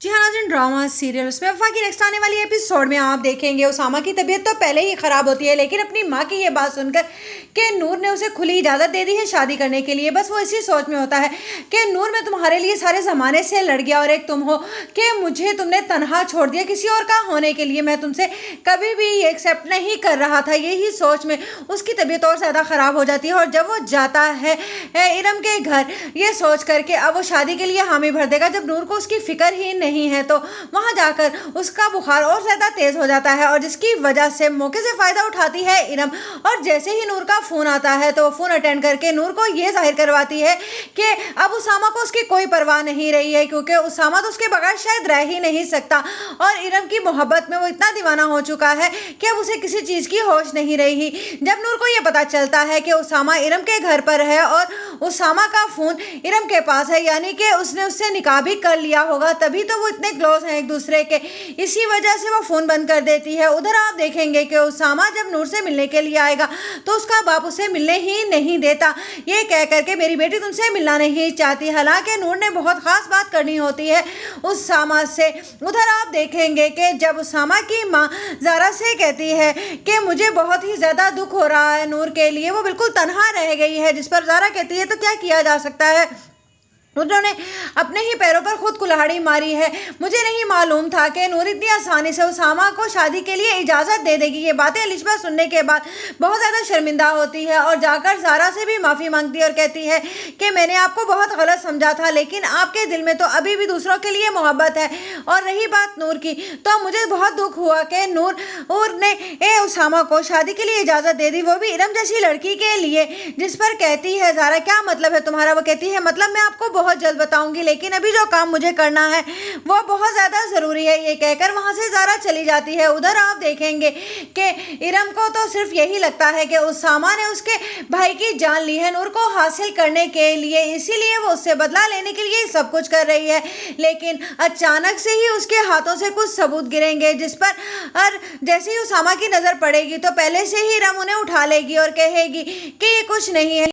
जी हाँ नाज़रीन, drama serial उसमें वफ़ा की नेक्स्ट आने वाली एपिसोड में आप देखेंगे उसामा की तबीयत तो पहले ही ख़राब होती है, लेकिन अपनी माँ की ये बात सुनकर कि नूर ने उसे खुली इजाज़त दे दी है शादी करने के लिए। बस वो इसी सोच में होता है कि नूर, मैं तुम्हारे लिए सारे ज़माने से लड़ गया और एक तुम हो कि मुझे तुमने तनहा छोड़ दिया किसी और का होने के लिए। मैं तुमसे कभी भी ये एक्सेप्ट नहीं कर रहा था। यही सोच में उसकी तबीयत और ज़्यादा ख़राब हो जाती है और जब वो जाता है इरम के घर, ये सोच कर के अब वो शादी के लिए हामी भर देगा, जब नूर को उसकी फ़िक्र ही नहीं है तो वहां जाकर उसका बुखार और ज्यादा तेज हो जाता है और जिसकी वजह से मौके से फायदा उठाती है इरम। और जैसे ही नूर का फोन आता है तो फोन अटेंड करके नूर को यह जाहिर करवाती है कि अब उसामा को उसकी कोई परवाह नहीं रही है, क्योंकि उसामा तो उसके बगैर शायद रह ही नहीं सकता और इरम की मोहब्बत में वो इतना दीवाना हो चुका है कि अब उसे किसी चीज की होश नहीं रही। जब नूर को यह पता चलता है कि उसामा इरम के घर पर है और उसामा का फोन इरम के पास है, यानी कि उसने उससे निकाह भी कर लिया होगा, तभी तो वो इतने क्लोज हैं एक दूसरे के, इसी वजह से वो फोन बंद कर देती है। उधर आप देखेंगे कि उसामा जब नूर से मिलने के लिए आएगा तो उसका बाप उसे मिलने ही नहीं देता, ये कह करके मेरी बेटी तुमसे मिलना नहीं चाहती। हालांकि नूर ने बहुत खास बात करनी होती है उसामा से। उधर आप देखेंगे कि जब उसामा की माँ ज़ारा से कहती है कि मुझे बहुत ही ज़्यादा दुख हो रहा है नूर के लिए, वो बिल्कुल तनहा रह गई है, जिस पर ज़ारा कहती है तो क्या किया जा सकता है, उन्होंने अपने ही पैरों पर खुद कुल्हाड़ी मारी है। मुझे नहीं मालूम था कि नूर इतनी आसानी से उसामा को शादी के लिए इजाज़त दे देगी। ये बातें एलिशबा सुनने के बाद बहुत ज़्यादा शर्मिंदा होती है और जाकर ज़ारा से भी माफ़ी मांगती है और कहती है कि मैंने आपको बहुत गलत समझा था, लेकिन आपके दिल में तो अभी भी दूसरों के लिए मोहब्बत है। और रही बात नूर की, तो मुझे बहुत दुख हुआ कि नूर ने उसामा को शादी के लिए इजाज़त दे दी, वो भी इरम जैसी लड़की के लिए। जिस पर कहती है ज़ारा क्या मतलब है तुम्हारा, वो कहती है मतलब मैं आपको बहुत जल्द बताऊंगी, लेकिन अभी जो काम मुझे करना है वो बहुत ज्यादा जरूरी है। ये कहकर वहां से ज़ारा चली जाती है। उधर आप देखेंगे कि इरम को तो सिर्फ यही लगता है कि उसामा ने उसके भाई की जान ली है नूर को हासिल करने के लिए, इसीलिए वो उससे बदला लेने के लिए सब कुछ कर रही है। लेकिन अचानक से ही उसके हाथों से कुछ सबूत गिरेंगे, जिस पर जैसे ही उसामा की नजर पड़ेगी तो पहले से ही इरम उन्हें उठा लेगी और कहेगी कि ये कुछ नहीं है।